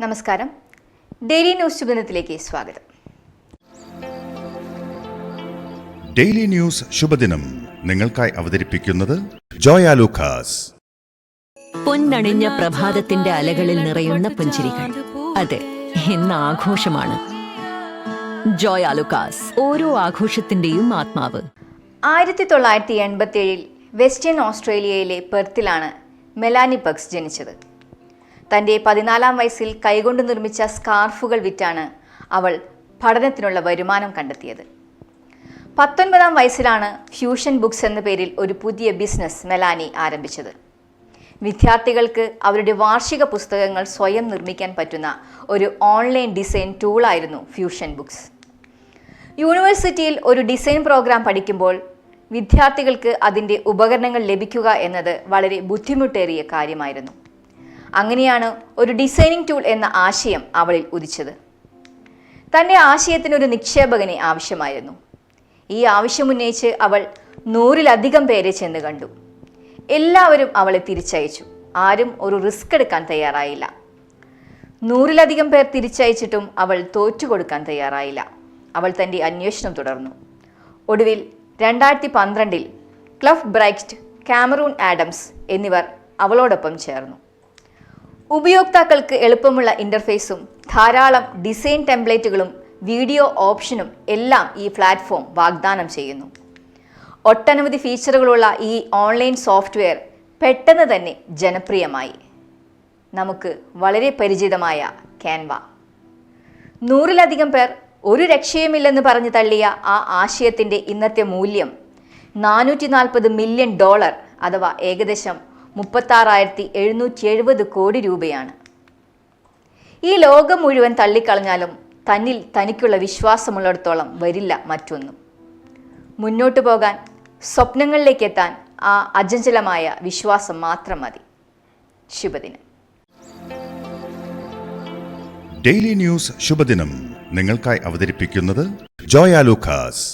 നമസ്കാരം. Daily news ശുഭദിനത്തിലേക്ക് സ്വാഗതം. Daily news ശുഭദിനം നിങ്ങൾക്കായി അവതരിപ്പിക്കുന്നത് ജോയ ലൂക്കാസ്. പൊന്നണിഞ്ഞ പ്രഭാതത്തിന്റെ അലകളിൽ നിറയുന്ന പുഞ്ചിരികൾ. അതെ, ഇന്ന് ആഘോഷമാണ്. ജോയ ലൂക്കാസ്, ഓരോ ആഘോഷത്തിന്റെയും ആത്മാവ്. 1987 വെസ്റ്റേൺ ഓസ്ട്രേലിയയിലെ പെർത്തിലാണ് മെലാനി ബഗ്സ് ജനിച്ചത്. തൻ്റെ 14-ാം വയസ്സിൽ കൈകൊണ്ട് നിർമ്മിച്ച സ്കാർഫുകൾ വിറ്റാണ് അവൾ പഠനത്തിനുള്ള വരുമാനം കണ്ടെത്തിയത്. 19-ാം വയസ്സിലാണ് ഫ്യൂഷൻ ബുക്സ് എന്ന പേരിൽ ഒരു പുതിയ ബിസിനസ് മെലാനി ആരംഭിച്ചത്. വിദ്യാർത്ഥികൾക്ക് അവരുടെ വാർഷിക പുസ്തകങ്ങൾ സ്വയം നിർമ്മിക്കാൻ പറ്റുന്ന ഒരു ഓൺലൈൻ ഡിസൈൻ ടൂളായിരുന്നു ഫ്യൂഷൻ ബുക്സ്. യൂണിവേഴ്സിറ്റിയിൽ ഒരു ഡിസൈൻ പ്രോഗ്രാം പഠിക്കുമ്പോൾ വിദ്യാർത്ഥികൾക്ക് അതിൻ്റെ ഉപകരണങ്ങൾ ലഭിക്കുക എന്നത് വളരെ ബുദ്ധിമുട്ടേറിയ കാര്യമായിരുന്നു. അങ്ങനെയാണ് ഒരു ഡിസൈനിങ് ടൂൾ എന്ന ആശയം അവളിൽ ഉദിച്ചത്. തൻ്റെ ആശയത്തിനൊരു നിക്ഷേപകനെ ആവശ്യമായിരുന്നു. ഈ ആവശ്യമുന്നയിച്ച് അവൾ 100-ലധികം പേരെ ചെന്ന് കണ്ടു. എല്ലാവരും അവളെ തിരിച്ചയച്ചു. ആരും ഒരു റിസ്ക് എടുക്കാൻ തയ്യാറായില്ല. 100-ലധികം പേർ തിരിച്ചയച്ചിട്ടും അവൾ തോറ്റുകൊടുക്കാൻ തയ്യാറായില്ല. അവൾ തൻ്റെ അന്വേഷണം തുടർന്നു. ഒടുവിൽ 2012 ക്ലഫ് ബ്രൈറ്റ്, കാമറൂൺ ആഡംസ് എന്നിവർ അവളോടൊപ്പം ചേർന്നു. ഉപയോക്താക്കൾക്ക് എളുപ്പമുള്ള ഇൻ്റർഫേസും ധാരാളം ഡിസൈൻ ടെംപ്ലേറ്റുകളും വീഡിയോ ഓപ്ഷനും എല്ലാം ഈ പ്ലാറ്റ്ഫോം വാഗ്ദാനം ചെയ്യുന്നു. ഒട്ടനവധി ഫീച്ചറുകളുള്ള ഈ ഓൺലൈൻ സോഫ്റ്റ്വെയർ പെട്ടെന്ന് തന്നെ ജനപ്രിയമായി. നമുക്ക് വളരെ പരിചിതമായ ക്യാൻവ. 100-ലധികം പേർ ഒരു രക്ഷയുമില്ലെന്ന് പറഞ്ഞു തള്ളിയ ആ ആശയത്തിൻ്റെ ഇന്നത്തെ മൂല്യം $440 മില്യൺ, അഥവാ ഏകദേശം 36,770 കോടി രൂപയാണ്. ഈ ലോകം മുഴുവൻ തള്ളിക്കളഞ്ഞാലും തന്നിൽ തനിക്കുള്ള വിശ്വാസമുള്ളിടത്തോളം വരില്ല മറ്റൊന്നും. മുന്നോട്ടു പോകാൻ, സ്വപ്നങ്ങളിലേക്ക് എത്താൻ ആ അചഞ്ചലമായ വിശ്വാസം മാത്രം മതി. ശുഭദിനം. ഡെയിലി ന്യൂസ് ശുഭദിനം നിങ്ങൾക്കായി അവതരിപ്പിക്കുന്നത് ജോയ ലൂക്കാസ്.